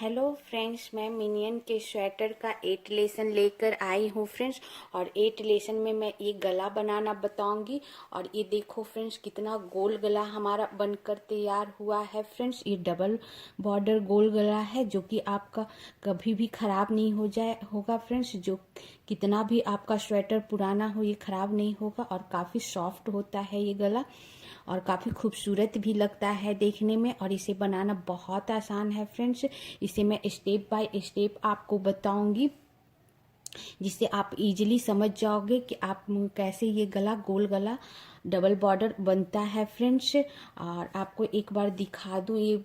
Hello friends, मैं minion के sweater का 8 लेसन लेकर आई हूँ फ्रेंड्स। और 8 लेसन में मैं ये गला बनाना बताऊंगी। और ये देखो फ्रेंड्स, कितना गोल गला हमारा बनकर तैयार हुआ है फ्रेंड्स। ये डबल बॉर्डर गोल गला है जो कि आपका कभी भी खराब नहीं हो जाए होगा फ्रेंड्स। जो कितना भी आपका स्वेटर पुराना हो, ये खराब नहीं होगा और काफ़ी सॉफ्ट होता है ये गला और काफ़ी खूबसूरत भी लगता है देखने में। और इसे बनाना बहुत आसान है फ्रेंड्स। इसे मैं स्टेप बाय स्टेप आपको बताऊंगी, जिससे आप इजीली समझ जाओगे कि आप कैसे ये गला गोल गला डबल बॉर्डर बनता है फ्रेंड्स। और आपको एक बार दिखा दूं ये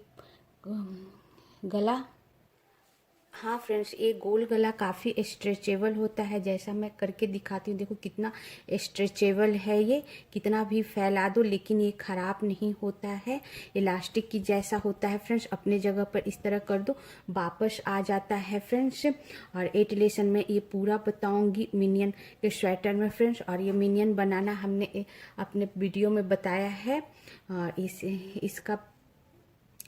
गला। हाँ फ्रेंड्स, ये गोल गला काफ़ी स्ट्रेचेबल होता है, जैसा मैं करके दिखाती हूँ। देखो कितना स्ट्रेचेबल है ये, कितना भी फैला दो लेकिन ये ख़राब नहीं होता है। इलास्टिक की जैसा होता है फ्रेंड्स, अपने जगह पर इस तरह कर दो वापस आ जाता है फ्रेंड्स। और 8 लेसन में ये पूरा बताऊंगी मिनियन के स्वेटर में फ्रेंड्स। और ये मिनियन बनाना हमने अपने वीडियो में बताया है। और इसका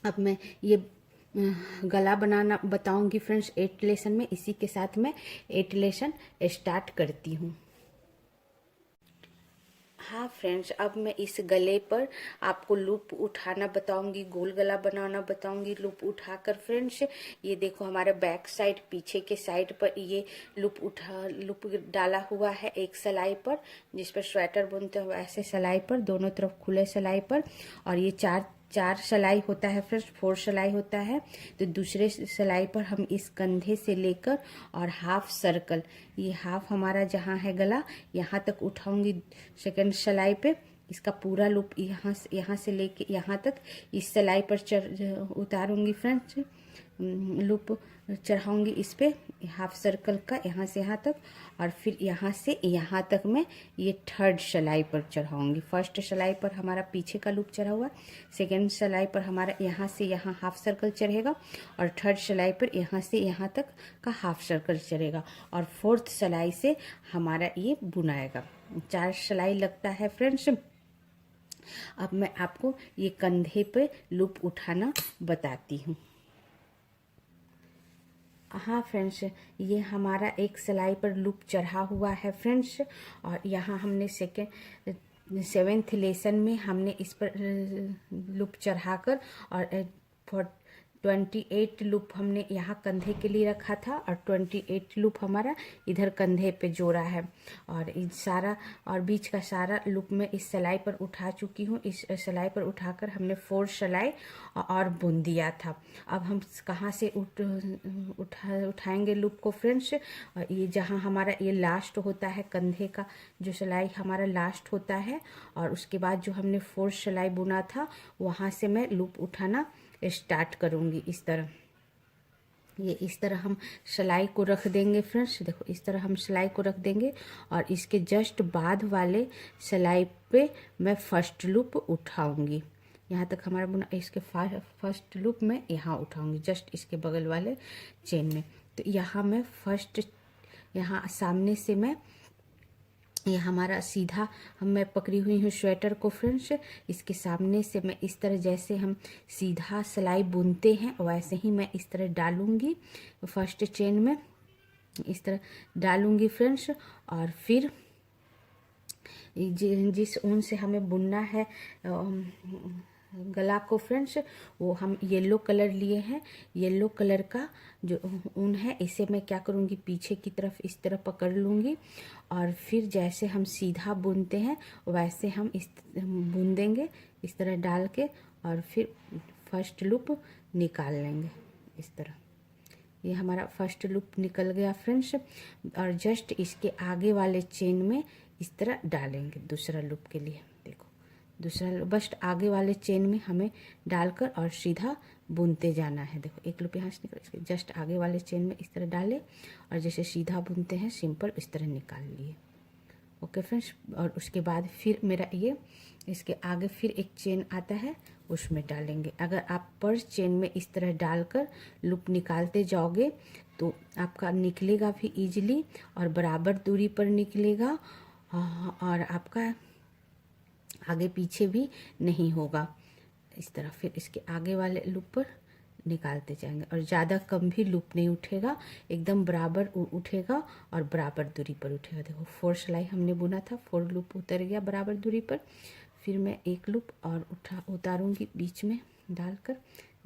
अब मैं ये गला बनाना बताऊंगी फ्रेंड्स 8 लेसन में। इसी के साथ मैं 8 लेसन स्टार्ट करती हूँ। हाँ फ्रेंड्स, अब मैं इस गले पर आपको लूप उठाना बताऊंगी, गोल गला बनाना बताऊंगी लूप उठाकर फ्रेंड्स। ये देखो हमारे बैक साइड, पीछे के साइड पर ये लूप डाला हुआ है एक सिलाई पर, जिस पर स्वेटर बुनते हो ऐसे सिलाई पर, दोनों तरफ खुले सिलाई पर। और ये चार सिलाई होता है फ्रेंड्स, 4 सिलाई होता है। तो दूसरे सिलाई पर हम इस कंधे से लेकर और हाफ सर्कल, ये हाफ हमारा जहाँ है गला, यहाँ तक उठाऊंगी सेकंड सिलाई पे। इसका पूरा लूप यहाँ से लेके यहाँ तक इस सिलाई पर उतारूंगी फ्रेंड्स। लूप चढ़ाऊंगी इस पे हाफ सर्कल का, यहाँ से यहाँ तक। और फिर यहाँ से यहाँ तक मैं ये थर्ड सिलाई पर चढ़ाऊंगी। फर्स्ट सिलाई पर हमारा पीछे का लूप चढ़ा हुआ, सेकेंड सिलाई पर हमारा यहाँ से यहाँ हाफ सर्कल चढ़ेगा, और थर्ड सिलाई पर यहाँ से यहाँ तक का हाफ सर्कल चढ़ेगा, और फोर्थ सिलाई से हमारा ये बुनाएगा। 4 सिलाई लगता है फ्रेंड्स। अब मैं आपको ये कंधे पे लूप उठाना बताती हूँ। हाँ फ्रेंड्स, ये हमारा एक सिलाई पर लूप चढ़ा हुआ है फ्रेंड्स। और यहाँ हमने सेवेंथ लेसन में हमने इस पर लूप चढ़ाकर और 28 लूप हमने यहाँ कंधे के लिए रखा था, और 28 लूप हमारा इधर कंधे पे जोड़ा है। और सारा और बीच का सारा लूप मैं इस सिलाई पर उठा चुकी हूँ। इस सिलाई पर उठाकर हमने 4 सिलाई और बुन दिया था। अब हम कहाँ से उठाएंगे लूप को फ्रेंड्स। ये जहाँ हमारा ये लास्ट होता है कंधे का, जो सिलाई हमारा लास्ट होता है, और उसके बाद जो हमने 4 सिलाई बुना था, वहाँ से मैं लूप उठाना स्टार्ट करूँगी। इस तरह, ये इस तरह हम सिलाई को रख देंगे फ्रेंड्स। देखो इस तरह हम सिलाई को रख देंगे, और इसके जस्ट बाद वाले सिलाई पे मैं फर्स्ट लूप उठाऊंगी। यहाँ तक हमारा बुना, इसके फर्स्ट लूप में यहाँ उठाऊंगी, जस्ट इसके बगल वाले चेन में। तो यहाँ मैं फर्स्ट, यहाँ सामने से मैं, ये हमारा सीधा मैं पकड़ी हुई हूँ स्वेटर को फ्रेंड्स। इसके सामने से मैं इस तरह, जैसे हम सीधा सिलाई बुनते हैं वैसे ही मैं इस तरह डालूंगी फर्स्ट चेन में, इस तरह डालूंगी फ्रेंड्स। और फिर जिस ऊन से हमें बुनना है गला को फ्रेंड्स, वो हम येलो कलर लिए हैं। येलो कलर का जो ऊन है, इसे मैं क्या करूँगी, पीछे की तरफ इस तरह पकड़ लूँगी, और फिर जैसे हम सीधा बुनते हैं वैसे हम इस बुन देंगे इस तरह डाल के, और फिर फर्स्ट लूप निकाल लेंगे इस तरह। ये हमारा फर्स्ट लूप निकल गया फ्रेंड्स। और जस्ट इसके आगे वाले चेन में इस तरह डालेंगे दूसरा लूप के लिए। देखो दूसरा बस आगे वाले चेन में हमें डालकर और सीधा बुनते जाना है। देखो एक लूप यहाँ से निकल, इसके जस्ट आगे वाले चेन में इस तरह डाले, और जैसे सीधा बुनते हैं सिंपल इस तरह निकाल लिए। ओके फ्रेंड्स, और उसके बाद फिर मेरा ये इसके आगे फिर एक चेन आता है, उसमें डालेंगे। अगर आप पर चेन में इस तरह डालकर लूप निकालते जाओगे तो आपका निकलेगा भी इजीली, और बराबर दूरी पर निकलेगा, और आपका आगे पीछे भी नहीं होगा इस तरह। फिर इसके आगे वाले लूप पर निकालते जाएंगे। और ज़्यादा कम भी लूप नहीं उठेगा, एकदम बराबर उठेगा और बराबर दूरी पर उठेगा। देखो 4 सिलाई हमने बुना था, 4 लूप उतर गया बराबर दूरी पर। फिर मैं एक लूप और उतारूंगी बीच में डालकर,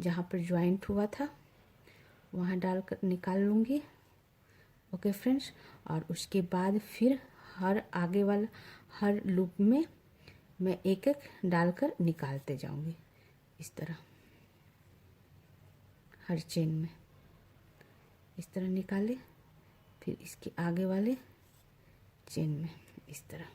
जहाँ पर ज्वाइंट हुआ था वहाँ डालकर निकाल लूँगी। ओके फ्रेंड्स, और उसके बाद फिर हर आगे वाला हर लूप में मैं एक एक डालकर निकालते जाऊंगी इस तरह, हर चेन में इस तरह निकाले। फिर इसके आगे वाले चेन में इस तरह,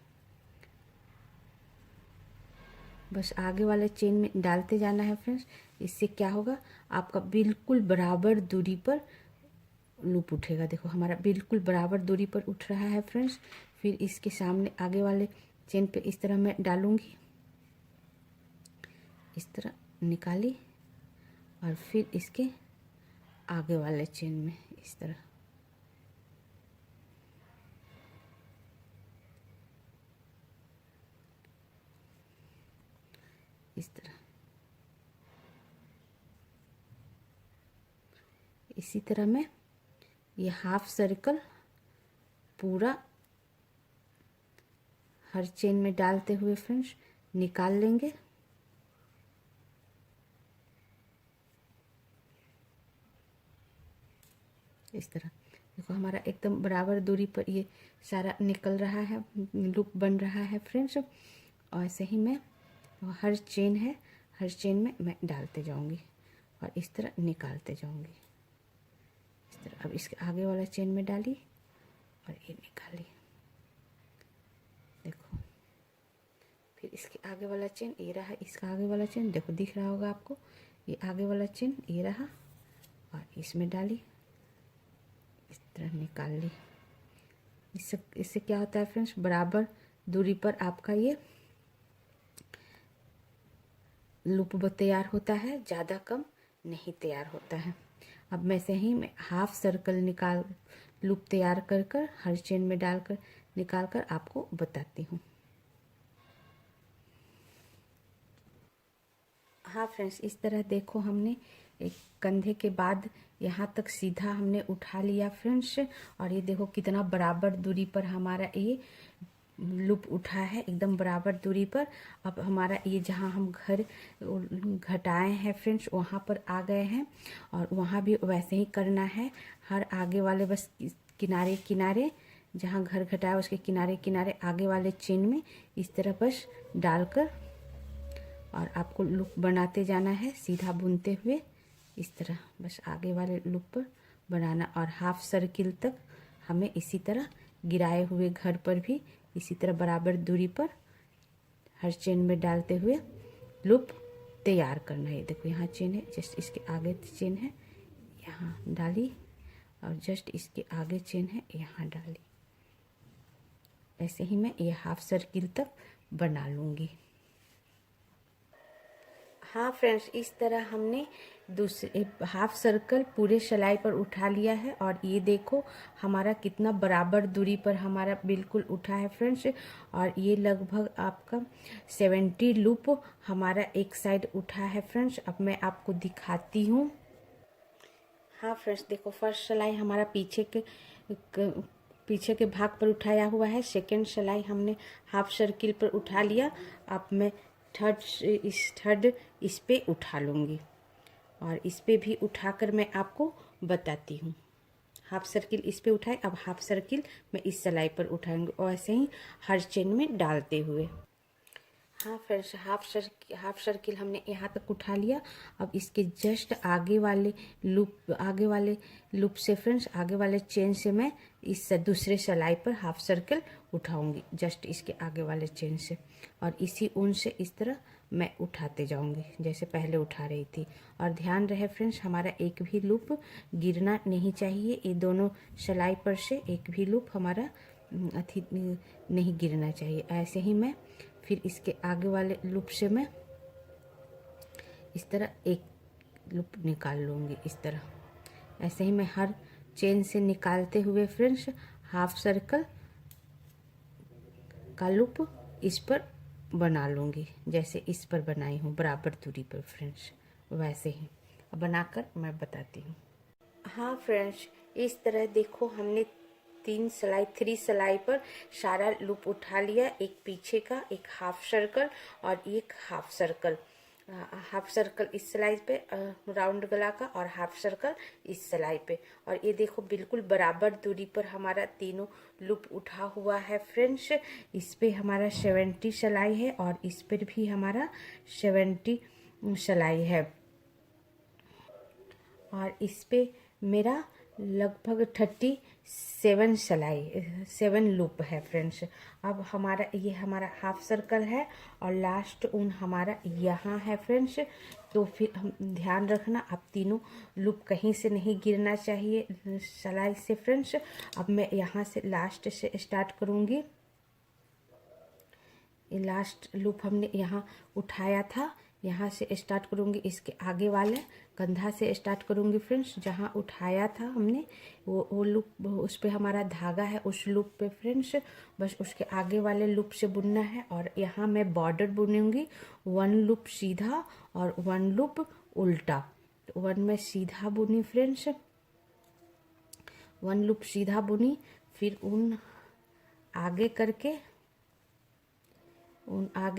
बस आगे वाले चेन में डालते जाना है फ्रेंड्स। इससे क्या होगा, आपका बिल्कुल बराबर दूरी पर लूप उठेगा। देखो हमारा बिल्कुल बराबर दूरी पर उठ रहा है फ्रेंड्स। फिर इसके सामने आगे वाले चेन पे इस तरह मैं डालूंगी, इस तरह निकाली, और फिर इसके आगे वाले चेन में इस तरह, इस तरह। इसी तरह मैं ये हाफ सर्कल पूरा हर चेन में डालते हुए फ्रेंड्स निकाल लेंगे। इस तरह देखो हमारा एकदम बराबर दूरी पर ये सारा निकल रहा है, लूप बन रहा है फ्रेंड्स। और ऐसे ही मैं हर चेन है, हर चेन में मैं डालते जाऊंगी और इस तरह निकालते जाऊंगी इस तरह। अब इसके आगे वाला चेन में डाली और ये निकाली, देखो। फिर इसके आगे वाला चेन ये रहा, इसका आगे वाला चेन देखो दिख रहा होगा आपको, ये आगे वाला चेन ये रहा, और इसमें डाली, इस तरह निकाल ली। इससे क्या होता है फ्रेंड्स, बराबर दूरी पर आपका ये लूप तैयार होता है, ज़्यादा कम नहीं तैयार होता है। अब मैं से ही मैं हाफ सर्कल निकाल लूप तैयार कर कर हर चेन में डालकर निकाल कर आपको बताती हूँ। हाँ फ्रेंड्स, इस तरह देखो हमने एक कंधे के बाद यहाँ तक सीधा हमने उठा लिया फ्रेंड्स। और ये देखो कितना बराबर दूरी पर हमारा ये लूप उठा है, एकदम बराबर दूरी पर। अब हमारा ये जहाँ हम घर घटाए हैं फ्रेंड्स वहाँ पर आ गए हैं, और वहाँ भी वैसे ही करना है। हर आगे वाले बस किनारे किनारे जहाँ घर घटाया उसके किनारे किनारे आगे वाले चेन में इस तरह बस डालकर, और आपको लूप बनाते जाना है सीधा बुनते हुए इस तरह, बस आगे वाले लूप पर बनाना। और हाफ सर्किल तक हमें इसी तरह गिराए हुए घर पर भी इसी तरह बराबर दूरी पर हर चेन में डालते हुए लूप तैयार करना है। देखो यहाँ चेन है, जस्ट इसके आगे चेन है, यहाँ डाली, और जस्ट इसके आगे चेन है, यहाँ डाली। ऐसे ही मैं ये हाफ सर्किल तक बना लूँगी। हाँ फ्रेंड्स, इस तरह हमने दूसरे हाफ सर्कल पूरे सिलाई पर उठा लिया है, और ये देखो हमारा कितना बराबर दूरी पर हमारा बिल्कुल उठा है फ्रेंड्स। और ये लगभग आपका 70 लूप हमारा एक साइड उठा है फ्रेंड्स। अब मैं आपको दिखाती हूँ। हाँ फ्रेंड्स देखो, फर्स्ट सिलाई हमारा पीछे के भाग पर उठाया हुआ है, सेकेंड सिलाई हमने हाफ सर्किल पर उठा लिया। अब मैं थर्ड इस पे उठा लूँगी, और इस पे भी उठाकर मैं आपको बताती हूँ। हाफ सर्किल इस पे उठाए, अब हाफ सर्किल मैं इस सिलाई पर उठाऊंगी, और ऐसे ही हर चेन में डालते हुए। हाँ फ्रेंड्स, हाफ सर्किल हमने यहाँ तक उठा लिया। अब इसके जस्ट आगे वाले लूप से फ्रेंड्स, आगे वाले चेन से मैं इस दूसरे सिलाई पर हाफ सर्किल उठाऊंगी, जस्ट इसके आगे वाले चेन से। और इसी ऊन से इस तरह मैं उठाते जाऊंगी जैसे पहले उठा रही थी। और ध्यान रहे फ्रेंड्स, हमारा एक भी लूप गिरना नहीं चाहिए, ये दोनों सिलाई पर से एक भी लूप हमारा नहीं गिरना चाहिए। ऐसे ही मैं फिर इसके आगे वाले लूप से मैं इस तरह एक लूप निकाल लूँगी इस तरह। ऐसे ही मैं हर चेन से निकालते हुए फ्रेंड्स हाफ सर्कल का लूप इस पर बना लूँगी, जैसे इस पर बनाई हूँ बराबर दूरी पर फ्रेंड्स, वैसे ही। बनाकर मैं बताती हूँ। हाँ फ्रेंड्स, इस तरह देखो हमने 3 सिलाई पर सारा लूप उठा लिया, एक पीछे का, एक हाफ सर्कल और एक हाफ सर्कल। हाफ सर्कल इस सिलाई पे, राउंड गला का, और हाफ सर्कल इस सिलाई पे। और ये देखो बिल्कुल बराबर दूरी पर हमारा तीनों लूप उठा हुआ है फ्रेंड्स। इस पे हमारा 70 सिलाई है और इस पर भी हमारा 70 सिलाई है। और इस पे मेरा लगभग 7 लूप है फ्रेंड्स। अब हमारा ये हमारा हाफ सर्कल है और लास्ट ऊन हमारा यहाँ है फ्रेंड्स। तो फिर हम ध्यान रखना, अब तीनों लूप कहीं से नहीं गिरना चाहिए सिलाई से फ्रेंड्स। अब मैं यहाँ से लास्ट से स्टार्ट करूँगी। ये लास्ट लूप हमने यहाँ उठाया था, यहाँ से स्टार्ट करूँगी, इसके आगे वाले कंधा से स्टार्ट करूँगी फ्रेंड्स। जहाँ उठाया था हमने वो लूप, उस पे हमारा धागा है, उस लूप पे फ्रेंड्स बस उसके आगे वाले लूप से बुनना है। और यहाँ मैं बॉर्डर बुनूंगी, 1 लूप सीधा और 1 लूप उल्टा। तो 1 में सीधा बुनी फ्रेंड्स, 1 लूप सीधा बुनी, फिर ऊन आगे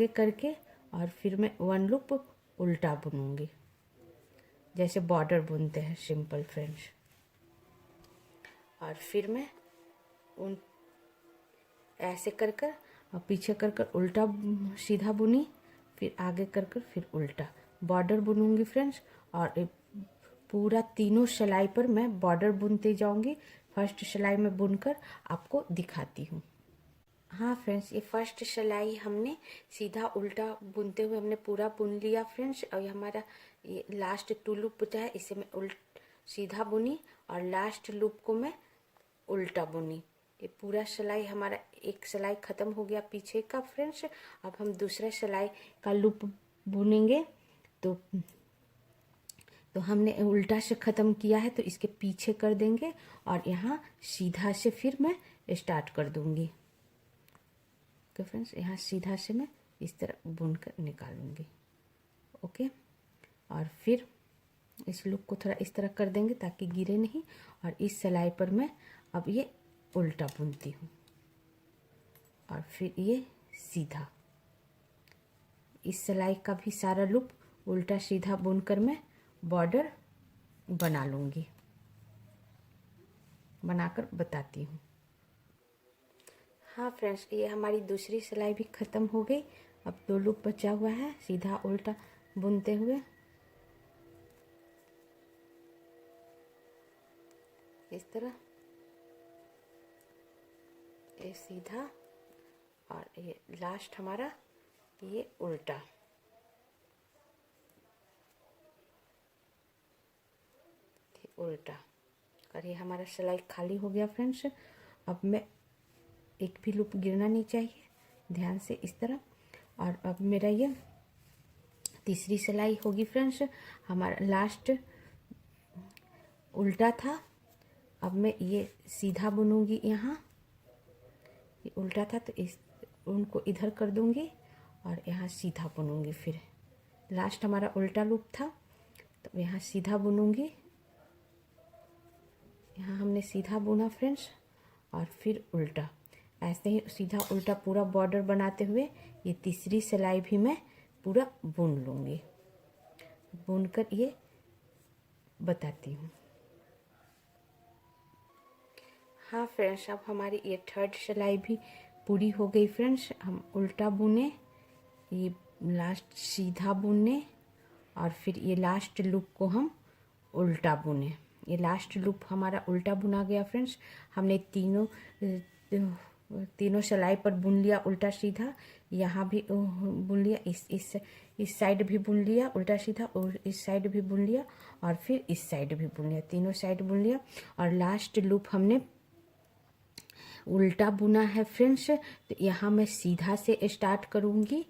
करके और फिर मैं 1 लूप उल्टा बुनूंगी, जैसे बॉर्डर बुनते हैं सिंपल फ्रेंड्स। और फिर मैं उन ऐसे कर और पीछे कर उल्टा सीधा बुनी, फिर आगे कर फिर उल्टा बॉर्डर बुनूंगी फ्रेंड्स। और पूरा तीनों सिलाई पर मैं बॉर्डर बुनते जाऊंगी। फर्स्ट सिलाई में बुनकर आपको दिखाती हूँ। हाँ फ्रेंड्स, ये फर्स्ट सिलाई हमने सीधा उल्टा बुनते हुए हमने पूरा बुन लिया फ्रेंड्स। और ये हमारा ये लास्ट 2 लूप बचा है, इसे मैं सीधा बुनी और लास्ट लूप को मैं उल्टा बुनी। ये पूरा सिलाई हमारा, एक सिलाई खत्म हो गया पीछे का फ्रेंड्स। अब हम दूसरा सिलाई का लूप बुनेंगे। तो हमने उल्टा से ख़त्म किया है तो इसके पीछे कर देंगे और यहाँ सीधा से फिर मैं स्टार्ट कर दूँगी। ओके फ्रेंड्स, यहाँ सीधा से मैं इस तरह बुनकर निकालूंगी। ओके, और फिर इस लूप को थोड़ा इस तरह कर देंगे ताकि गिरे नहीं। और इस सिलाई पर मैं अब ये उल्टा बुनती हूँ और फिर ये सीधा। इस सिलाई का भी सारा लूप उल्टा सीधा बुनकर मैं बॉर्डर बना लूँगी, बनाकर बताती हूँ। हाँ फ्रेंड्स, ये हमारी दूसरी सिलाई भी ख़त्म हो गई। अब 2 लूप बचा हुआ है सीधा उल्टा बुनते हुए, इस तरह ये सीधा और ये लास्ट हमारा ये उल्टा। उल्टा और ये हमारा सिलाई खाली हो गया फ्रेंड्स। अब मैं एक भी लूप गिरना नहीं चाहिए, ध्यान से इस तरह। और अब मेरा ये तीसरी सिलाई होगी फ्रेंड्स। हमारा लास्ट उल्टा था, अब मैं ये सीधा बुनूंगी। यहाँ ये उल्टा था तो इस उनको इधर कर दूंगी और यहाँ सीधा बुनूंगी। फिर लास्ट हमारा उल्टा लूप था तो यहाँ सीधा बुनूंगी। यहाँ हमने सीधा बुना फ्रेंड्स और फिर उल्टा। ऐसे ही सीधा उल्टा पूरा बॉर्डर बनाते हुए ये तीसरी सिलाई भी मैं पूरा बुन लूँगी। बुनकर ये बताती हूँ। हाँ फ्रेंड्स, अब हमारी ये थर्ड सिलाई भी पूरी हो गई फ्रेंड्स। हम उल्टा बुने, ये लास्ट सीधा बुने और फिर ये लास्ट लूप को हम उल्टा बुने। ये लास्ट लूप हमारा उल्टा बुना गया फ्रेंड्स। हमने तीनों सिलाई पर बुन लिया उल्टा सीधा। यहाँ भी बुन लिया, इस साइड भी बुन लिया उल्टा सीधा, और इस साइड भी बुन लिया और फिर इस साइड भी बुन लिया, तीनों साइड बुन लिया। और लास्ट लूप हमने उल्टा बुना है फ्रेंड्स। तो यहाँ मैं सीधा से स्टार्ट करूँगी,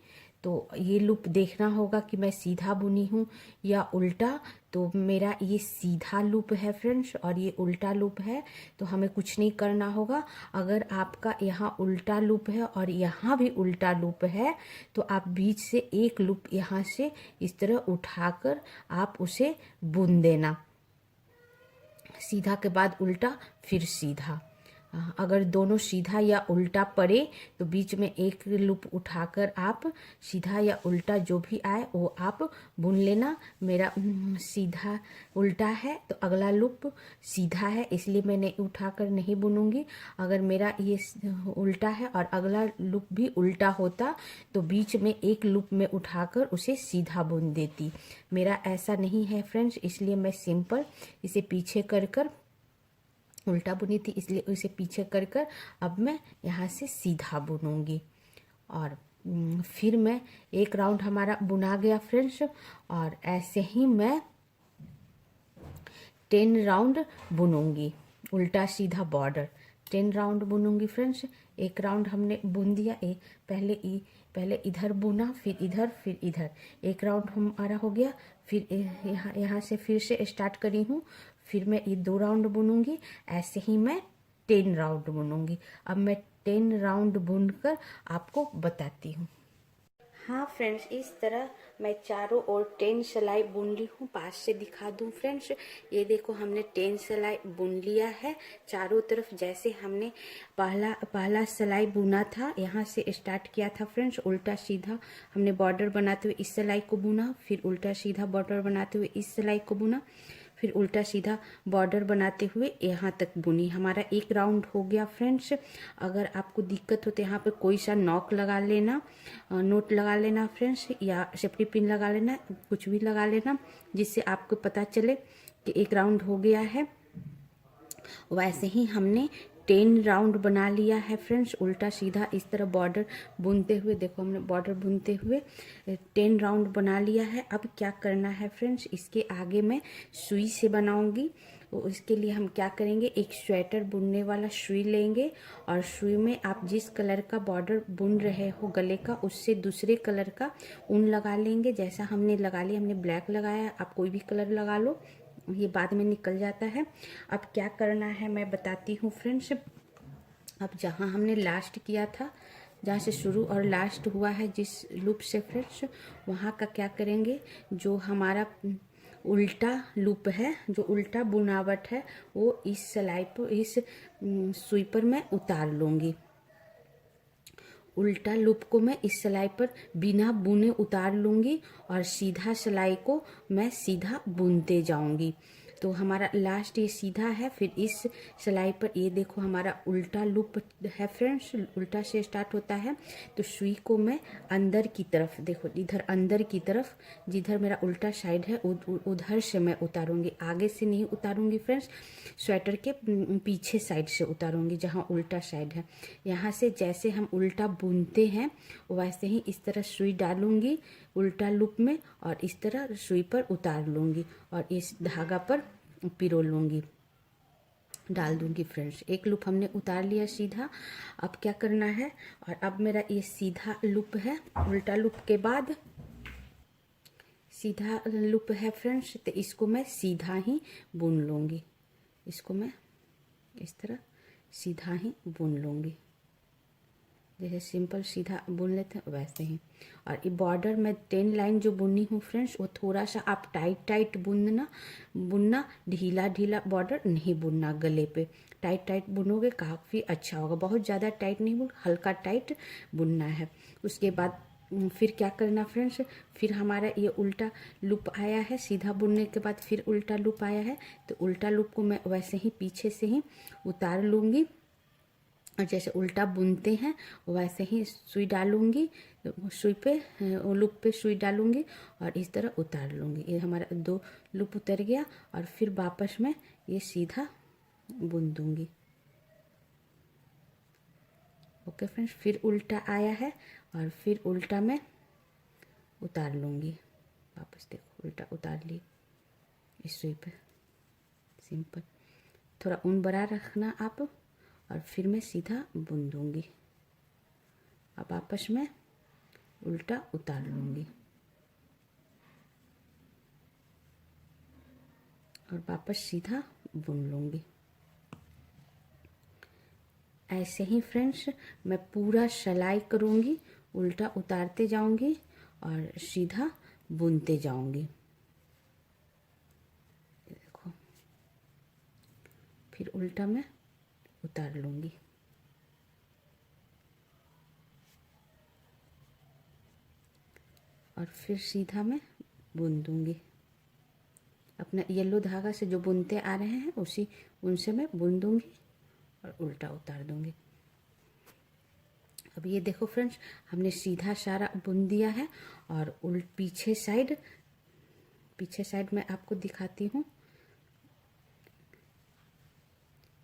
तो ये लूप देखना होगा कि मैं सीधा बुनी हूँ या उल्टा। तो मेरा ये सीधा लूप है फ्रेंड्स और ये उल्टा लूप है, तो हमें कुछ नहीं करना होगा। अगर आपका यहाँ उल्टा लूप है और यहाँ भी उल्टा लूप है तो आप बीच से एक लूप यहाँ से इस तरह उठाकर आप उसे बुन देना। सीधा के बाद उल्टा फिर सीधा। अगर दोनों सीधा या उल्टा पड़े तो बीच में एक लूप उठाकर आप सीधा या उल्टा जो भी आए वो आप बुन लेना। मेरा सीधा उल्टा है तो अगला लूप सीधा है, इसलिए मैं नहीं उठाकर नहीं बुनूंगी। अगर मेरा ये उल्टा है और अगला लूप भी उल्टा होता तो बीच में एक लूप में उठाकर उसे सीधा बुन देती। मेरा ऐसा नहीं है फ्रेंड्स, इसलिए मैं सिंपल इसे पीछे कर कर उल्टा बुनी थी, इसलिए उसे पीछे कर कर अब मैं यहाँ से सीधा बुनूंगी। और फिर मैं एक राउंड हमारा बुना गया फ्रेंड्स, और ऐसे ही मैं 10 राउंड बुनूंगी उल्टा सीधा बॉर्डर। 10 राउंड बुनूंगी फ्रेंड्स। एक राउंड हमने बुन दिया, पहले इधर बुना, फिर इधर, फिर इधर। एक राउंड हमारा हो गया। फिर यहाँ से फिर से स्टार्ट करी हूँ, फिर मैं ये 2 राउंड बुनूंगी। ऐसे ही मैं 10 राउंड बुनूंगी। अब मैं 10 राउंड बुनकर आपको बताती हूँ। हाँ फ्रेंड्स, इस तरह मैं चारों ओर 10 सिलाई बुन ली हूँ। पास से दिखा दूँ फ्रेंड्स, ये हमने 10 सिलाई बुन लिया है चारों तरफ। जैसे हमने पहला सिलाई बुना था, यहाँ से स्टार्ट किया था फ्रेंड्स, उल्टा सीधा हमने बॉर्डर बनाते हुए इस सिलाई को बुना, फिर उल्टा सीधा बॉर्डर बनाते हुए इस सिलाई को बुना, फिर उल्टा सीधा बॉर्डर बनाते हुए यहाँ तक बुनी। हमारा एक राउंड हो गया फ्रेंड्स। अगर आपको दिक्कत हो तो यहाँ पे कोई सा नॉक लगा लेना, नोट लगा लेना फ्रेंड्स, या सेफ्टी पिन लगा लेना, कुछ भी लगा लेना, जिससे आपको पता चले कि एक राउंड हो गया है। वैसे ही हमने 10 राउंड बना लिया है फ्रेंड्स, उल्टा सीधा इस तरह बॉर्डर बुनते हुए। देखो हमने बॉर्डर बुनते हुए 10 राउंड बना लिया है। अब क्या करना है फ्रेंड्स, इसके आगे मैं सुई से बनाऊंगी। तो इसके लिए हम क्या करेंगे, एक स्वेटर बुनने वाला सुई लेंगे, और सुई में आप जिस कलर का बॉर्डर बुन रहे हो गले का, उससे दूसरे कलर का ऊन लगा लेंगे। जैसा हमने लगा लिया, हमने ब्लैक लगाया, आप कोई भी कलर लगा लो, ये बाद में निकल जाता है। अब क्या करना है मैं बताती हूँ फ्रेंड्स। अब जहाँ हमने लास्ट किया था, जहाँ से शुरू और लास्ट हुआ है जिस लूप से फ्रेंड्स, वहाँ का क्या करेंगे, जो हमारा उल्टा लूप है, जो उल्टा बुनावट है, वो इस सिलाई पर, इस सुई पर मैं उतार लूँगी। उल्टा लूप को मैं इस सिलाई पर बिना बुने उतार लूँगी, और सीधा सिलाई को मैं सीधा बुनते जाऊँगी। तो हमारा लास्ट ये सीधा है, फिर इस सिलाई पर ये देखो हमारा उल्टा लूप है फ्रेंड्स, उल्टा से स्टार्ट होता है। तो सुई को मैं अंदर की तरफ, देखो इधर अंदर की तरफ, जिधर मेरा उल्टा साइड है उधर से मैं उतारूंगी, आगे से नहीं उतारूंगी फ्रेंड्स, स्वेटर के पीछे साइड से उतारूंगी, जहाँ उल्टा साइड है। यहाँ से जैसे हम उल्टा बुनते हैं वैसे ही इस तरह सुई डालूंगी उल्टा लूप में, और इस तरह सुई पर उतार लूँगी, और इस धागा पर पिरो लूँगी, डाल दूँगी फ्रेंड्स। एक लूप हमने उतार लिया सीधा। अब क्या करना है, और अब मेरा ये सीधा लूप है, उल्टा लूप के बाद सीधा लूप है फ्रेंड्स, तो इसको मैं सीधा ही बुन लूँगी। इसको मैं इस तरह सीधा ही बुन लूँगी, जैसे सिंपल सीधा बुन लेते हैं वैसे ही। और ये बॉर्डर में 10 लाइन जो बुनी हूँ फ्रेंड्स, वो थोड़ा सा आप टाइट बुनना, ढीला बॉर्डर नहीं बुनना। गले पे टाइट बुनोगे काफ़ी अच्छा होगा। बहुत ज़्यादा टाइट नहीं बुन, हल्का टाइट बुनना है। उसके बाद फिर क्या करना फ्रेंड्स, फिर हमारा ये उल्टा लूप आया है, सीधा बुनने के बाद फिर उल्टा लूप आया है, तो उल्टा लूप को मैं वैसे ही पीछे से ही उतार लूँगी, और जैसे उल्टा बुनते हैं वैसे ही सुई डालूंगी, सुई पे लूप पे सुई डालूंगी और इस तरह उतार लूँगी। ये हमारा 2 लूप उतर गया, और फिर वापस में ये सीधा बुन दूंगी। ओके फ्रेंड्स, फिर उल्टा आया है और फिर उल्टा मैं उतार लूँगी वापस। देखो उल्टा उतार ली इस सुई पे, सिंपल। थोड़ा ऊन बड़ा रखना आप, और फिर मैं सीधा बुन दूंगी। अब आपस में उल्टा उतार लूँगी और वापस सीधा बुन लूँगी। ऐसे ही फ्रेंड्स मैं पूरा सिलाई करूँगी, उल्टा उतारते जाऊँगी और सीधा बुनते जाऊँगी। देखो, फिर उल्टा मैं उतार लूँगी और फिर सीधा मैं बुन दूँगी। अपना येलो धागा से जो बुनते आ रहे हैं उनसे मैं बुन दूँगी और उल्टा उतार दूँगी। अब ये देखो फ्रेंड्स, हमने सीधा सारा बुन दिया है और पीछे साइड मैं आपको दिखाती हूँ।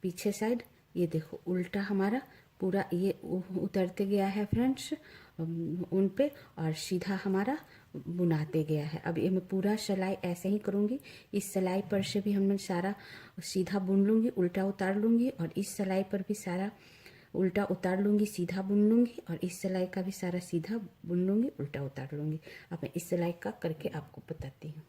पीछे साइड ये देखो उल्टा हमारा पूरा ये उतरते गया है फ्रेंड्स उन पे, और सीधा हमारा बुनाते गया है। अब ये मैं पूरा सिलाई ऐसे ही करूँगी। इस सिलाई पर से भी हमने सारा सीधा बुन लूँगी, उल्टा उतार लूँगी, और इस सिलाई पर भी सारा उल्टा उतार लूँगी, सीधा बुन लूँगी, और इस सिलाई का भी सारा सीधा बुन लूँगी, उल्टा उतार लूँगी। अब मैं इस सिलाई का करके आपको बताती हूँ।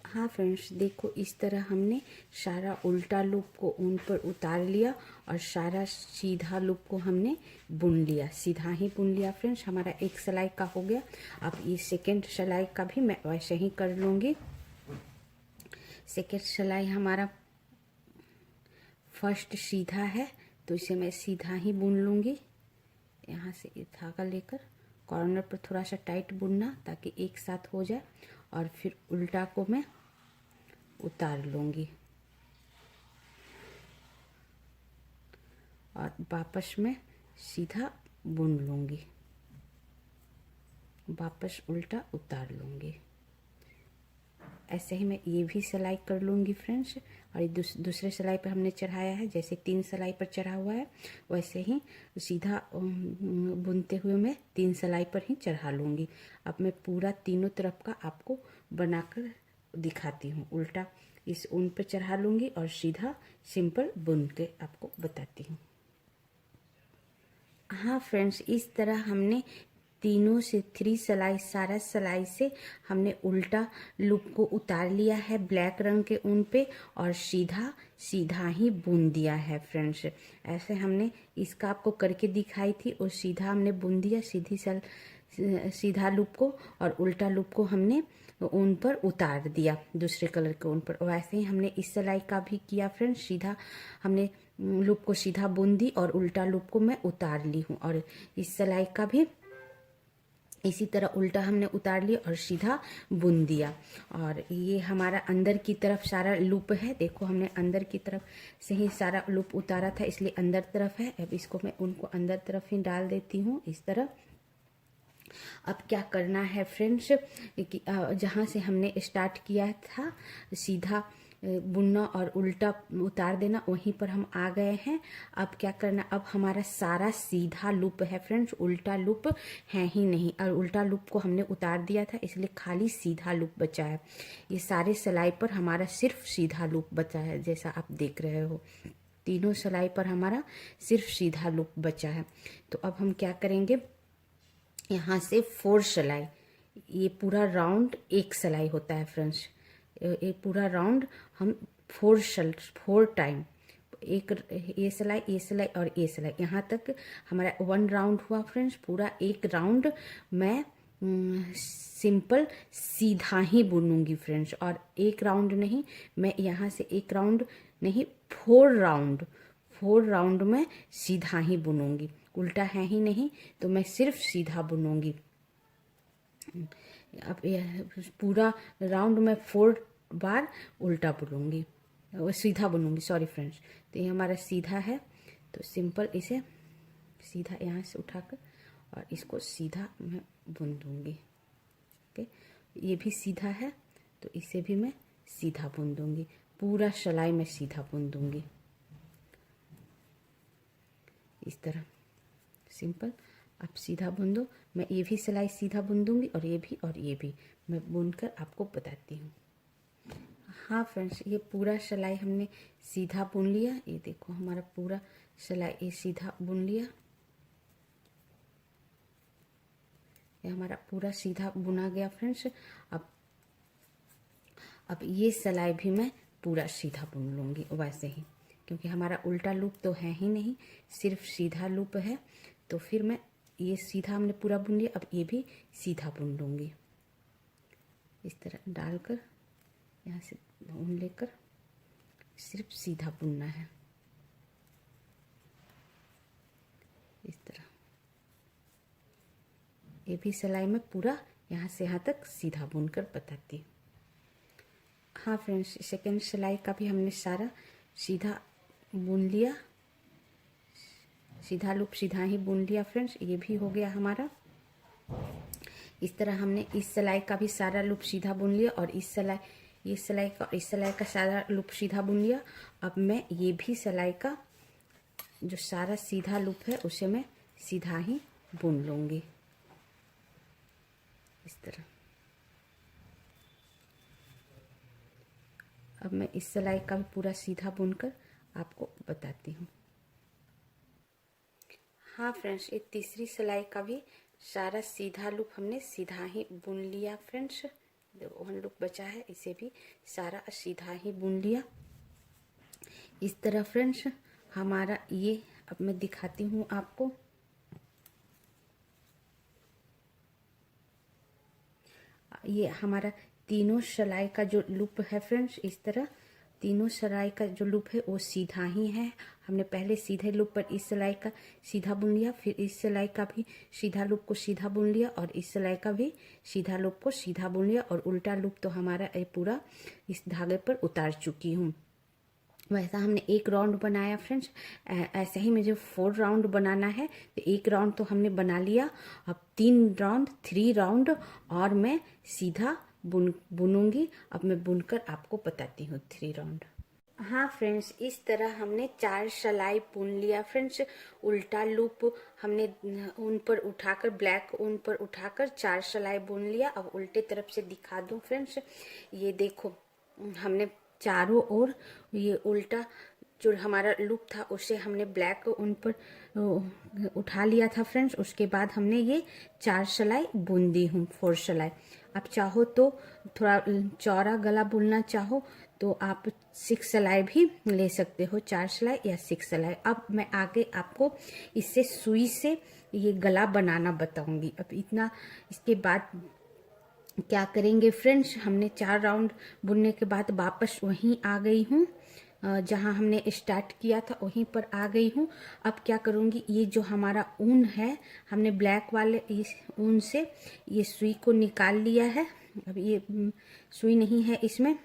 हाँ फ्रेंड्स, देखो इस तरह हमने सारा उल्टा लूप को ऊन पर उतार लिया और सारा सीधा लूप को हमने बुन लिया, सीधा ही बुन लिया फ्रेंड्स। हमारा एक सिलाई का हो गया। अब ये सेकेंड सिलाई का भी मैं वैसे ही कर लूँगी। सेकेंड सिलाई हमारा फर्स्ट सीधा है तो इसे मैं सीधा ही बुन लूँगी। यहाँ से ये धागा लेकर कॉर्नर पर थोड़ा सा टाइट बुनना ताकि एक साथ हो जाए, और फिर उल्टा को मैं उतार लूँगी और वापस में सीधा बुन लूँगी, वापस उल्टा उतार लूँगी। ऐसे ही मैं ये भी सिलाई कर लूँगी फ्रेंड्स। और ये दूसरे सिलाई पर हमने चढ़ाया है, जैसे 3 सिलाई पर चढ़ा हुआ है वैसे ही सीधा बुनते हुए मैं 3 सिलाई पर ही चढ़ा लूँगी। अब मैं पूरा तीनों तरफ का आपको बनाकर दिखाती हूँ। उल्टा इस ऊन पर चढ़ा लूँगी और सीधा सिंपल बुन के आपको बताती हूँ। हाँ फ्रेंड्स, इस तरह हमने तीनों से 3 सिलाई सारा सिलाई से हमने उल्टा लूप को उतार लिया है ब्लैक रंग के ऊन पे, और सीधा ही बुन दिया है फ्रेंड्स। ऐसे हमने इसका आपको करके दिखाई थी और सीधा हमने बुन दिया सीधा लूप को, और उल्टा लूप को हमने ऊन पर उतार दिया दूसरे कलर के ऊन पर। वैसे ही हमने इस सिलाई का भी किया फ्रेंड्स। सीधा हमने लूप को सीधा बुन दी और उल्टा लूप को मैं उतार ली हूँ, और इस सिलाई का भी इसी तरह उल्टा हमने उतार लिया और सीधा बुन दिया। और ये हमारा अंदर की तरफ सारा लूप है। देखो हमने अंदर की तरफ से ही सारा लूप उतारा था, इसलिए अंदर तरफ है। अब इसको मैं उनको अंदर तरफ ही डाल देती हूँ इस तरह। अब क्या करना है फ्रेंड्स कि जहाँ से हमने स्टार्ट किया था सीधा बुनना और उल्टा उतार देना, वहीं पर हम आ गए हैं। अब क्या करना, अब हमारा सारा सीधा लूप है फ्रेंड्स, उल्टा लूप है ही नहीं। और उल्टा लूप को हमने उतार दिया था, इसलिए खाली सीधा लूप बचा है। ये सारे सिलाई पर हमारा सिर्फ सीधा लूप बचा है, जैसा आप देख रहे हो। तीनों सिलाई पर हमारा सिर्फ सीधा लूप बचा है। तो अब हम क्या करेंगे, यहाँ से 4 सिलाई, ये पूरा राउंड एक सिलाई होता है फ्रेंड्स। ये पूरा राउंड हम 4 टाइम, एक ये सिलाई और ये सिलाई, यहाँ तक हमारा 1 राउंड हुआ फ्रेंड्स। पूरा एक राउंड मैं सिंपल सीधा ही बुनूंगी फ्रेंड्स, और एक राउंड नहीं, मैं यहाँ से एक राउंड नहीं 4 राउंड में सीधा ही बुनूंगी। उल्टा है ही नहीं, तो मैं सिर्फ सीधा बुनूंगी। अब पूरा राउंड में 4 बार उल्टा बुनूंगी, सीधा बुनूंगी, सॉरी फ्रेंड्स। तो ये हमारा सीधा है, तो सिंपल इसे सीधा यहाँ से उठाकर और इसको सीधा मैं बुन दूंगी। ओके, ये भी सीधा है तो इसे भी मैं सीधा बुन दूंगी। पूरा सिलाई में सीधा बुन दूंगी इस तरह सिंपल। आप सीधा बुन दो, मैं ये भी सिलाई सीधा बुन दूंगी और ये भी मैं बुनकर आपको बताती हूँ। हाँ फ्रेंड्स, ये पूरा सिलाई हमने सीधा बुन लिया। ये देखो हमारा पूरा सिलाई ये सीधा बुन लिया। ये हमारा पूरा सीधा बुना गया फ्रेंड्स। अब ये सिलाई भी मैं पूरा सीधा बुन लूँगी वैसे ही, क्योंकि हमारा उल्टा लूप तो है ही नहीं, सिर्फ सीधा लूप है। तो फिर मैं ये सीधा हमने पूरा बुन लिया, अब ये भी सीधा बुन लूँगी। इस तरह डालकर यहाँ से ऊन लेकर सिर्फ सीधा बुनना है, इस तरह। ये भी सिलाई में पूरा यहाँ से यहाँ तक सीधा बुनकर बताती हूँ। हाँ फ्रेंड्स, सेकेंड सिलाई का भी हमने सारा सीधा बुन लिया, सीधा लूप सीधा ही बुन लिया फ्रेंड्स। ये भी हो गया हमारा। इस तरह हमने इस सिलाई का भी सारा लूप सीधा बुन लिया, और इस सिलाई का सारा लूप सीधा बुन लिया। अब मैं ये भी सिलाई का जो सारा सीधा लूप है उसे मैं सीधा ही बुन लूँगी, इस तरह। अब मैं इस सिलाई का भी पूरा सीधा बुनकर आपको बताती हूँ। हाँ फ्रेंड्स, ये तीसरी सिलाई का भी सारा सीधा लूप हमने सीधा ही बुन लिया फ्रेंड्स। देखो 1 लूप बचा है, इसे भी सारा सीधा ही बुन लिया, इस तरह फ्रेंड्स। हमारा ये अब मैं दिखाती हूँ आपको। ये हमारा तीनों सिलाई का जो लूप है फ्रेंड्स, इस तरह तीनों सिलाई का जो लूप है वो सीधा ही है। हमने पहले सीधे लूप पर इस सिलाई का सीधा बुन लिया, फिर इस सिलाई का भी सीधा लूप को सीधा बुन लिया, और इस सिलाई का भी सीधा लूप को सीधा बुन लिया, और उल्टा लूप तो हमारा ये पूरा इस धागे पर उतार चुकी हूँ। वैसा हमने एक राउंड बनाया फ्रेंड्स। ऐसे ही मुझे 4 राउंड बनाना है, तो एक राउंड तो हमने बना लिया। अब 3 राउंड और मैं सीधा बुनूंगी। अब मैं बुनकर आपको बताती हूँ 3 राउंड। हाँ फ्रेंड्स, इस तरह हमने 4 सिलाई बुन लिया फ्रेंड्स। उल्टा लूप हमने ऊन पर उठाकर, ब्लैक ऊन पर उठाकर 4 सिलाई बुन लिया। अब उल्टे तरफ से दिखा दूँ फ्रेंड्स, ये देखो हमने चारों ओर ये उल्टा जो हमारा लूप था उसे हमने ब्लैक ऊन पर उठा लिया था फ्रेंड्स। उसके बाद हमने ये 4 सिलाई बुन दी हूँ, 4 सिलाई। आप चाहो तो थोड़ा चौड़ा गला बुनना चाहो तो आप 6 सिलाई भी ले सकते हो, 4 सिलाई या 6 सिलाई। अब मैं आगे आपको इससे सुई से ये गला बनाना बताऊंगी। अब इतना, इसके बाद क्या करेंगे फ्रेंड्स, हमने 4 राउंड बुनने के बाद वापस वहीं आ गई हूँ जहाँ हमने स्टार्ट किया था, वहीं पर आ गई हूँ। अब क्या करूँगी, ये जो हमारा ऊन है, हमने ब्लैक वाले इस ऊन से ये सुई को निकाल लिया है। अब ये सुई नहीं है इसमें।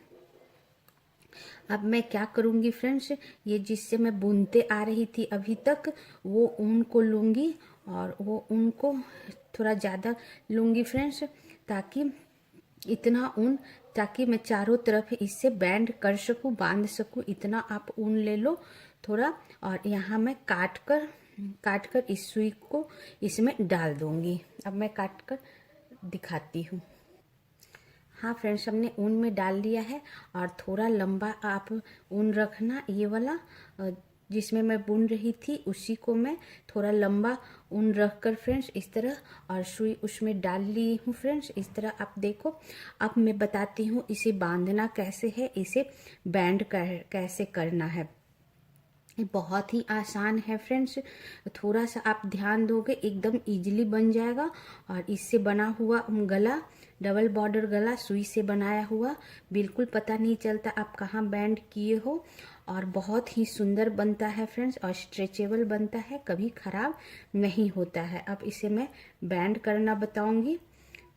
अब मैं क्या करूँगी फ्रेंड्स, ये जिससे मैं बुनते आ रही थी अभी तक, वो ऊन को लूँगी, और वो ऊन को थोड़ा ज़्यादा लूँगी फ्रेंड्स, ताकि इतना ऊन, ताकि मैं चारों तरफ इससे बैंड कर सकूं, बांध सकूं। इतना आप ऊन ले लो थोड़ा, और यहाँ मैं काट कर इस सुई को इसमें डाल दूंगी। अब मैं काट कर दिखाती हूँ। हाँ फ्रेंड्स, हमने ऊन में डाल लिया है, और थोड़ा लंबा आप ऊन रखना। ये वाला जिसमें मैं बुन रही थी उसी को मैं थोड़ा लंबा ऊन रख कर फ्रेंड्स इस तरह, और सुई उसमें डाल ली हूँ फ्रेंड्स, इस तरह आप देखो। अब मैं बताती हूँ इसे बांधना कैसे है, इसे बैंड कैसे करना है। ये बहुत ही आसान है फ्रेंड्स, थोड़ा सा आप ध्यान दोगे एकदम इजीली बन जाएगा। और इससे बना हुआ गला, डबल बॉर्डर गला सुई से बनाया हुआ, बिल्कुल पता नहीं चलता आप कहाँ बैंड किए हो, और बहुत ही सुंदर बनता है फ्रेंड्स, और स्ट्रेचेबल बनता है, कभी खराब नहीं होता है। अब इसे मैं बैंड करना बताऊंगी।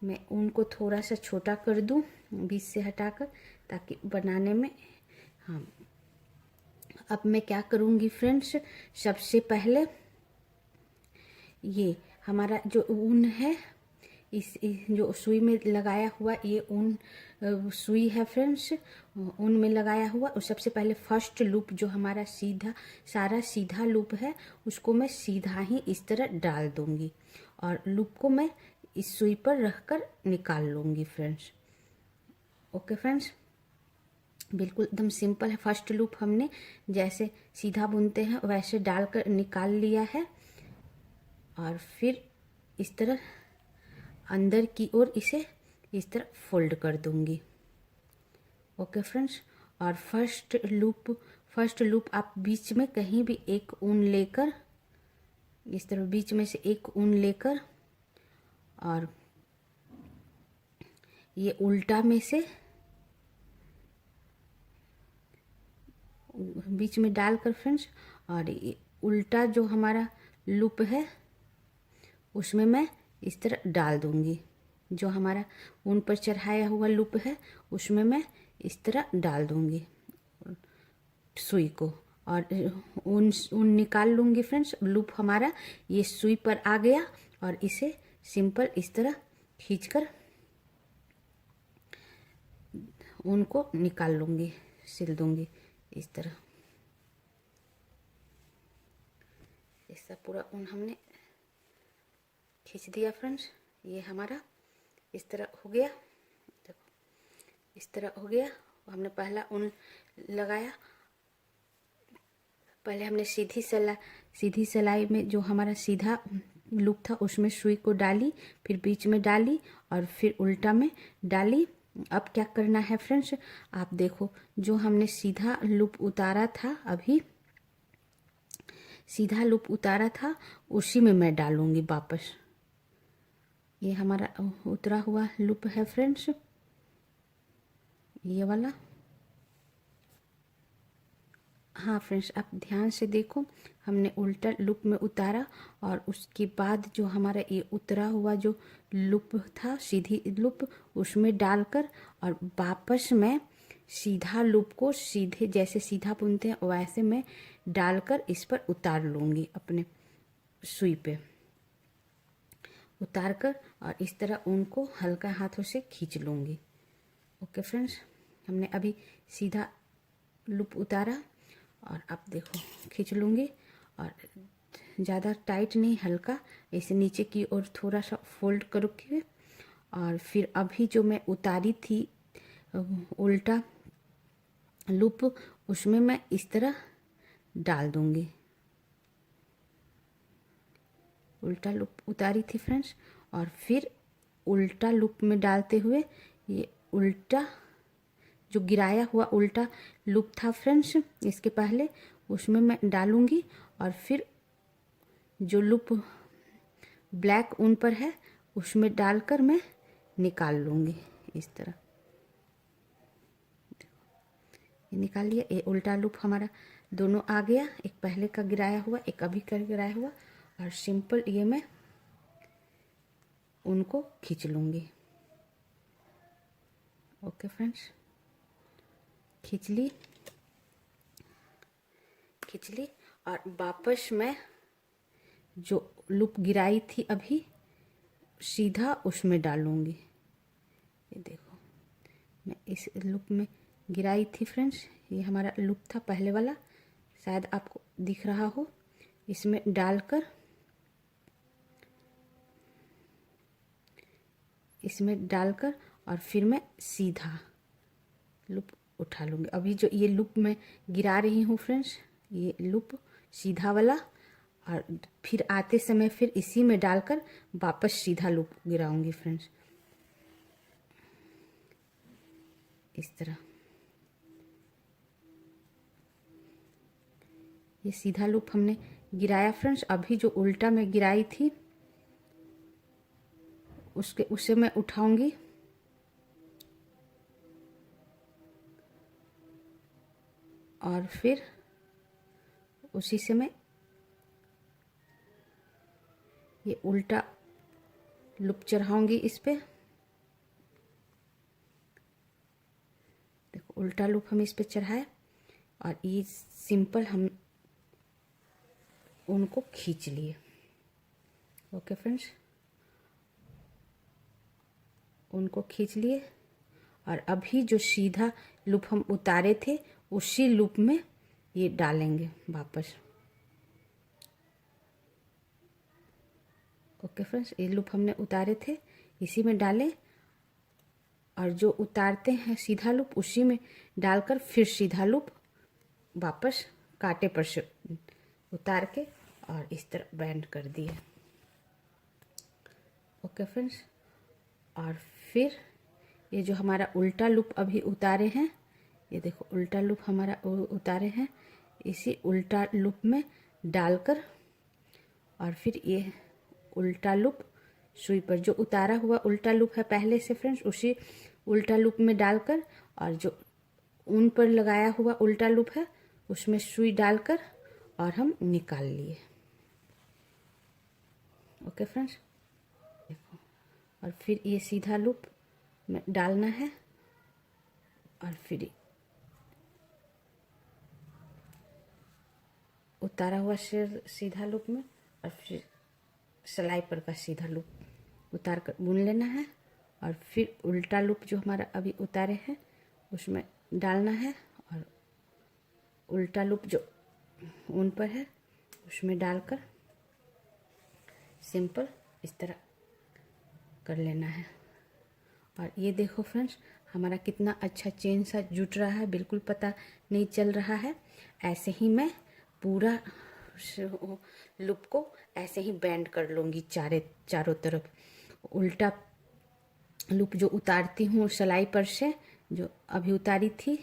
मैं ऊन को थोड़ा सा छोटा कर दूं बीच से हटाकर, ताकि बनाने में, हाँ। अब मैं क्या करूंगी फ्रेंड्स, सबसे पहले ये हमारा जो ऊन है, इस जो सुई में लगाया हुआ ये ऊन सुई है फ्रेंड्स, ऊन में लगाया हुआ, और सबसे पहले फर्स्ट लूप जो हमारा सीधा, सारा सीधा लूप है, उसको मैं सीधा ही इस तरह डाल दूंगी, और लूप को मैं इस सुई पर रखकर निकाल लूंगी फ्रेंड्स। ओके फ्रेंड्स, बिल्कुल एकदम सिंपल है। फर्स्ट लूप हमने जैसे सीधा बुनते हैं वैसे डालकर निकाल लिया है, और फिर इस तरह अंदर की ओर इसे इस तरह फोल्ड कर दूंगी। ओके फ्रेंड्स, और फर्स्ट लूप आप बीच में कहीं भी एक ऊन लेकर, इस तरह बीच में से एक ऊन लेकर और ये उल्टा में से बीच में डालकर फ्रेंड्स, और ये उल्टा जो हमारा लूप है उसमें मैं इस तरह डाल दूंगी। जो हमारा ऊन पर चढ़ाया हुआ लूप है उसमें मैं इस तरह डाल दूंगी सुई को, और ऊन निकाल लूंगी फ्रेंड्स। लूप हमारा ये सुई पर आ गया और इसे सिंपल इस तरह खींचकर ऊन को निकाल लूंगी, सिल दूंगी इस तरह। ऐसा पूरा ऊन हमने खींच दिया फ्रेंड्स। ये हमारा इस तरह हो गया, देखो इस तरह हो गया। हमने पहला ऊन लगाया, पहले हमने सीधी सिलाई में जो हमारा सीधा लूप था उसमें सुई को डाली, फिर बीच में डाली और फिर उल्टा में डाली। अब क्या करना है फ्रेंड्स, आप देखो जो हमने सीधा लूप उतारा था, अभी सीधा लूप उतारा था उसी में मैं डालूंगी वापस। ये हमारा उतरा हुआ लूप है फ्रेंड्स, ये वाला। हाँ फ्रेंड्स, आप ध्यान से देखो, हमने उल्टा लूप में उतारा और उसके बाद जो हमारा ये उतरा हुआ जो लूप था, सीधी लूप, उसमें डालकर और वापस मैं सीधा लूप को सीधे जैसे सीधा बुनते हैं वैसे मैं डालकर इस पर उतार लूँगी, अपने सुई पे उतार कर और इस तरह ऊन को हल्का हाथों से खींच लूँगी। ओके फ्रेंड्स, हमने अभी सीधा लूप उतारा और अब देखो खींच लूँगी, और ज़्यादा टाइट नहीं, हल्का ऐसे नीचे की ओर थोड़ा सा फोल्ड करूँगी। और फिर अभी जो मैं उतारी थी उल्टा लूप, उसमें मैं इस तरह डाल दूँगी। उल्टा लूप उतारी थी फ्रेंड्स, और फिर उल्टा लूप में डालते हुए ये उल्टा जो गिराया हुआ उल्टा लूप था फ्रेंड्स इसके पहले, उसमें मैं डालूंगी और फिर जो लूप ब्लैक ऊन पर है उसमें डालकर मैं निकाल लूँगी इस तरह। ये निकाल लिया। ये उल्टा लूप हमारा दोनों आ गया, एक पहले का गिराया हुआ, एक अभी का गिराया हुआ, और सिंपल ये मैं उनको खींच लूँगी। ओके फ्रेंड्स, खींच ली और वापस मैं जो लूप गिराई थी अभी सीधा उसमें डालूंगी। ये देखो मैं इस लूप में गिराई थी फ्रेंड्स, ये हमारा लूप था पहले वाला, शायद आपको दिख रहा हो। इसमें डालकर और फिर मैं सीधा लूप उठा लूँगी। अभी जो ये लूप मैं गिरा रही हूँ फ्रेंड्स, ये लूप सीधा वाला, और फिर आते समय फिर इसी में डालकर वापस सीधा लूप गिराऊंगी फ्रेंड्स, इस तरह। ये सीधा लूप हमने गिराया फ्रेंड्स। अभी जो उल्टा में गिराई थी उसे मैं उठाऊंगी और फिर उसी से मैं ये उल्टा लूप चढ़ाऊंगी इस पे। देखो उल्टा लूप हम इस पे चढ़ाए और ये सिंपल हम उनको खींच लिए। ओके फ्रेंड्स, उनको खींच लिए और अभी जो सीधा लूप हम उतारे थे उसी लूप में ये डालेंगे वापस। ओके फ्रेंड्स, ये लूप हमने उतारे थे इसी में डालें, और जो उतारते हैं सीधा लूप उसी में डालकर फिर सीधा लूप वापस कांटे पर से उतार के और इस तरह बैंड कर दिए। ओके फ्रेंड्स, और फिर ये जो हमारा उल्टा लूप अभी उतारे हैं, ये देखो उल्टा लूप हमारा उतारे हैं, इसी उल्टा लूप में डालकर और फिर ये उल्टा लूप सुई पर जो उतारा हुआ उल्टा लूप है पहले से फ्रेंड्स, उसी उल्टा लूप में डालकर और जो ऊन पर लगाया हुआ उल्टा लूप है उसमें सुई डालकर और हम निकाल लिए। ओके फ्रेंड्स, देखो और फिर ये सीधा लूप में डालना है और फिर उतारा हुआ सीधा लूप में और फिर सिलाई पर का सीधा लूप उतार कर बुन लेना है और फिर उल्टा लूप जो हमारा अभी उतारे हैं उसमें डालना है और उल्टा लूप जो ऊन पर है उसमें डालकर सिंपल इस तरह कर लेना है। और ये देखो फ्रेंड्स हमारा कितना अच्छा चेन सा जुट रहा है, बिल्कुल पता नहीं चल रहा है। ऐसे ही मैं पूरा लूप को ऐसे ही बैंड कर लूँगी चारों तरफ। उल्टा लूप जो उतारती हूँ सिलाई पर से, जो अभी उतारी थी,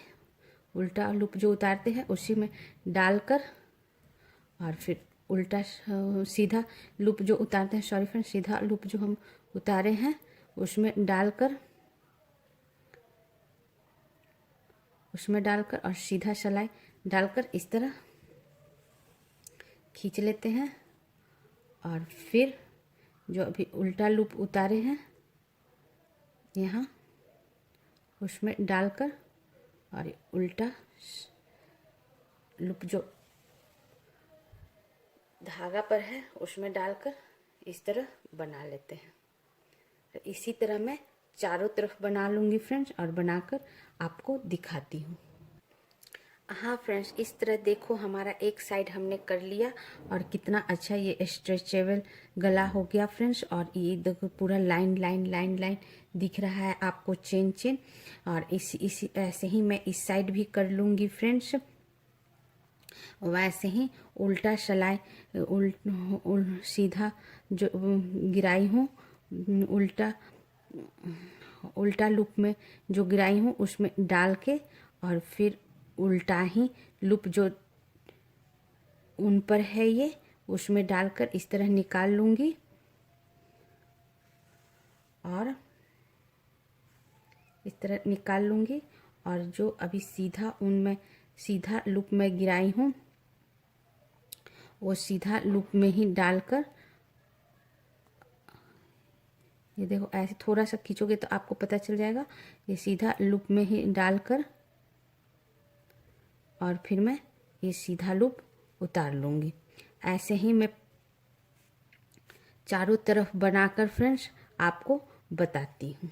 उल्टा लूप जो उतारते हैं उसी में डालकर और फिर उल्टा सीधा लूप जो उतारते हैं, सॉरी फ्रेंड, सीधा लूप जो हम उतारे हैं उसमें डालकर और सीधा सिलाई डालकर इस तरह खींच लेते हैं और फिर जो अभी उल्टा लूप उतारे हैं यहाँ उसमें डालकर और उल्टा लूप जो धागा पर है उसमें डालकर इस तरह बना लेते हैं। तो इसी तरह मैं चारों तरफ बना लूँगी फ्रेंड्स और बनाकर आपको दिखाती हूँ। हाँ फ्रेंड्स, इस तरह देखो हमारा एक साइड हमने कर लिया और कितना अच्छा ये स्ट्रेचेबल गला हो गया फ्रेंड्स। और ये देखो पूरा लाइन लाइन लाइन लाइन दिख रहा है आपको, चेन चेन। और इसी ऐसे ही मैं इस साइड भी कर लूँगी फ्रेंड्स। वैसे ही उल्टा सिलाई सीधा जो गिराई हूँ, उल्टा लूप में जो गिराई हूँ उसमें डाल के और फिर उल्टा ही लूप जो ऊन पर है ये उसमें डालकर इस तरह निकाल लूँगी। और इस तरह निकाल लूँगी और जो अभी सीधा लूप में गिराई हूँ वो सीधा लूप में ही डालकर, ये देखो ऐसे थोड़ा सा खींचोगे तो आपको पता चल जाएगा, ये सीधा लूप में ही डालकर और फिर मैं ये सीधा लूप उतार लूँगी। ऐसे ही मैं चारों तरफ बनाकर फ्रेंड्स आपको बताती हूँ।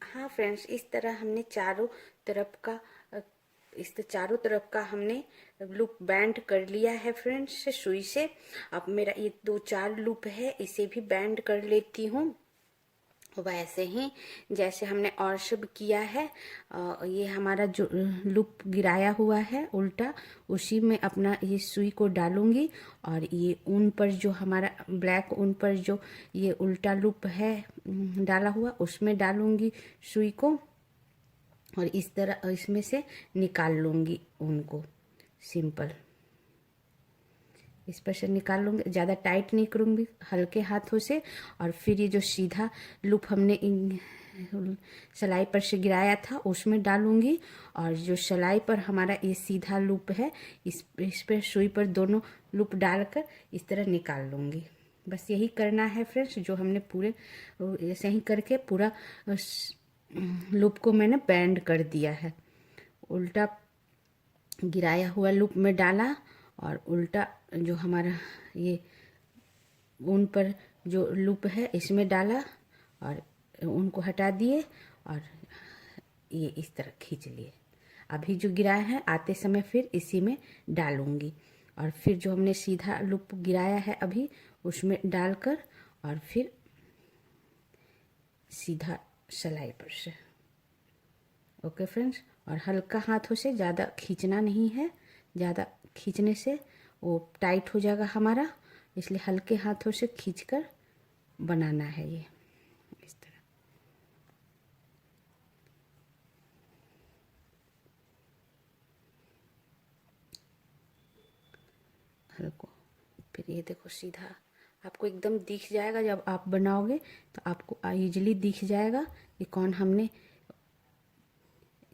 हाँ फ्रेंड्स, इस तरह हमने चारों तरफ का हमने लूप बैंड कर लिया है फ्रेंड्स सुई से। अब मेरा ये 2-4 लूप है, इसे भी बैंड कर लेती हूँ। वैसे ही जैसे हमने और सब किया है, ये हमारा जो लूप गिराया हुआ है उल्टा, उसी में अपना ये सुई को डालूंगी और ये ऊन पर जो हमारा ब्लैक ऊन पर जो ये उल्टा लूप है डाला हुआ उसमें डालूंगी सुई को और इस तरह इसमें से निकाल लूँगी ऊन को सिंपल। इस पर से निकाल लूँगी, ज़्यादा टाइट नहीं करूँगी, हल्के हाथों से। और फिर ये जो सीधा लूप हमने सिलाई पर से गिराया था उसमें डालूँगी और जो सिलाई पर हमारा ये सीधा लूप है इस पर सुई पर दोनों लूप डालकर इस तरह निकाल लूँगी। बस यही करना है फ्रेंड्स, जो हमने पूरे ऐसे ही करके पूरा लूप को मैंने बैंड कर दिया है। उल्टा गिराया हुआ लूप में डाला और उल्टा जो हमारा ये ऊन पर जो लूप है इसमें डाला और उनको हटा दिए और ये इस तरह खींच लिए। अभी जो गिराया है आते समय फिर इसी में डालूंगी और फिर जो हमने सीधा लूप गिराया है अभी उसमें डालकर और फिर सीधा सिलाई पर से। ओके फ्रेंड्स, और हल्का हाथों से, ज़्यादा खींचना नहीं है, ज़्यादा खींचने से वो टाइट हो जाएगा हमारा, इसलिए हल्के हाथों से खींचकर बनाना है ये। हल्को, फिर ये देखो सीधा आपको एकदम दिख जाएगा। जब आप बनाओगे तो आपको इजीली दिख जाएगा कि कौन हमने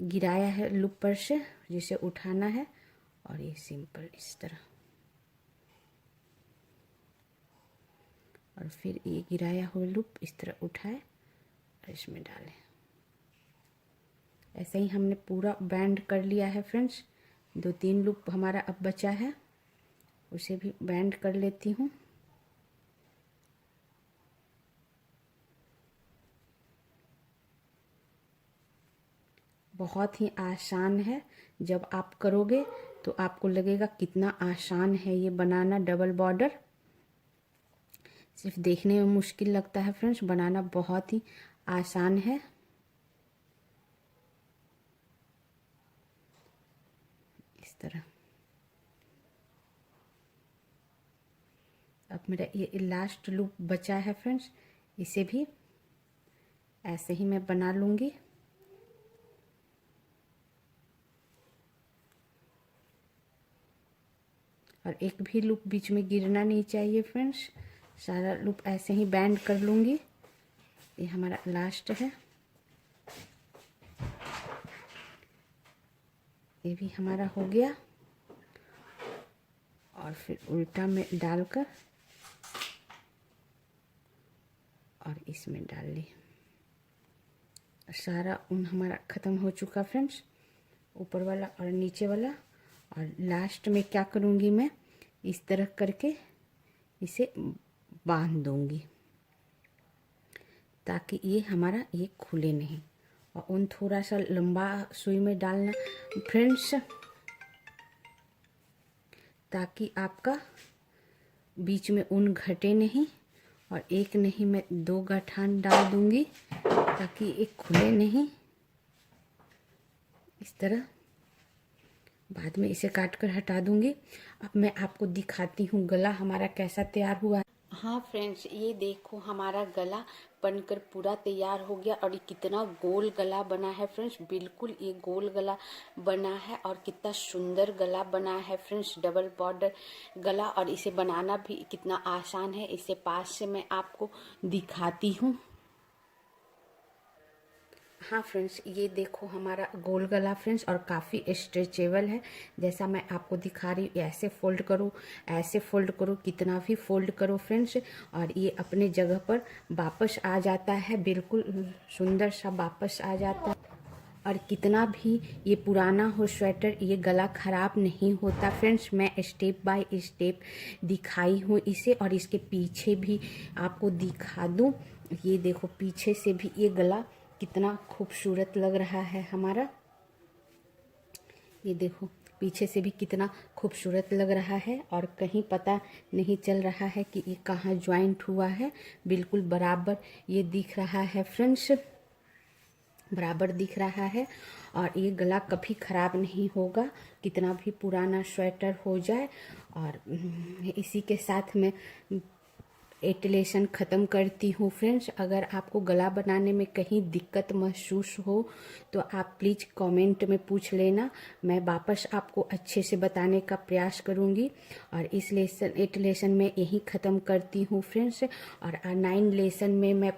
गिराया है लूप पर से, जिसे उठाना है। और ये सिंपल इस तरह, और फिर ये गिराया हुआ लूप इस तरह उठाए और इसमें डालें। ऐसे ही हमने पूरा बैंड कर लिया है फ्रेंड्स। 2-3 लूप हमारा अब बचा है, उसे भी बैंड कर लेती हूँ। बहुत ही आसान है, जब आप करोगे तो आपको लगेगा कितना आसान है ये बनाना डबल बॉर्डर। सिर्फ देखने में मुश्किल लगता है फ्रेंड्स, बनाना बहुत ही आसान है। इस तरह अब मेरा ये लास्ट लूप बचा है फ्रेंड्स, इसे भी ऐसे ही मैं बना लूँगी। और एक भी लूप बीच में गिरना नहीं चाहिए फ्रेंड्स। सारा लूप ऐसे ही बैंड कर लूँगी। ये हमारा लास्ट है, ये भी हमारा हो गया। और फिर उल्टा में डालकर और इसमें डाल ली। सारा ऊन हमारा ख़त्म हो चुका फ्रेंड्स, ऊपर वाला और नीचे वाला। और लास्ट में क्या करूँगी, मैं इस तरह करके इसे बांध दूँगी ताकि ये हमारा ये खुले नहीं। और ऊन थोड़ा सा लंबा सुई में डालना फ्रेंड्स, ताकि आपका बीच में ऊन घटे नहीं। और एक नहीं, मैं 2 गठान डाल दूँगी ताकि एक खुले नहीं। इस तरह बाद में इसे काट कर हटा दूँगी। अब मैं आपको दिखाती हूँ गला हमारा कैसा तैयार हुआ है। हाँ फ्रेंड्स, ये देखो हमारा गला बनकर पूरा तैयार हो गया। और ये कितना गोल गला बना है फ्रेंड्स, बिल्कुल ये गोल गला बना है। और कितना सुंदर गला बना है फ्रेंड्स, डबल बॉर्डर गला। और इसे बनाना भी कितना आसान है, इसे पास से मैं आपको दिखाती हूँ। हाँ फ्रेंड्स, ये देखो हमारा गोल गला फ्रेंड्स, और काफ़ी स्ट्रेचेबल है। जैसा मैं आपको दिखा रही हूँ, ऐसे फोल्ड करो, ऐसे फोल्ड करो, कितना भी फोल्ड करो फ्रेंड्स, और ये अपने जगह पर वापस आ जाता है, बिल्कुल सुंदर सा वापस आ जाता है। और कितना भी ये पुराना हो स्वेटर, ये गला ख़राब नहीं होता फ्रेंड्स। मैं स्टेप बाय स्टेप दिखाई हूँ इसे। और इसके पीछे भी आपको दिखा दूँ, ये देखो पीछे से भी ये गला कितना खूबसूरत लग रहा है हमारा। ये देखो पीछे से भी कितना खूबसूरत लग रहा है। और कहीं पता नहीं चल रहा है कि ये कहाँ ज्वाइंट हुआ है, बिल्कुल बराबर ये दिख रहा है फ्रेंड्स, बराबर दिख रहा है। और ये गला कभी ख़राब नहीं होगा, कितना भी पुराना स्वेटर हो जाए। और इसी के साथ मैं एटिलेशन ख़त्म करती हूँ फ्रेंड्स। अगर आपको गला बनाने में कहीं दिक्कत महसूस हो तो आप प्लीज़ कमेंट में पूछ लेना, मैं वापस आपको अच्छे से बताने का प्रयास करूँगी। और इस एटिलेशन में यही ख़त्म करती हूँ फ्रेंड्स। और 9 लेसन में मैं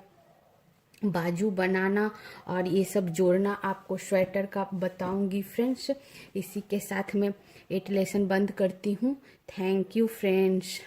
बाजू बनाना और ये सब जोड़ना आपको स्वेटर का बताऊंगी फ्रेंड्स। इसी के साथ मैं एटिलेशन बंद करती हूँ। Thank you friends.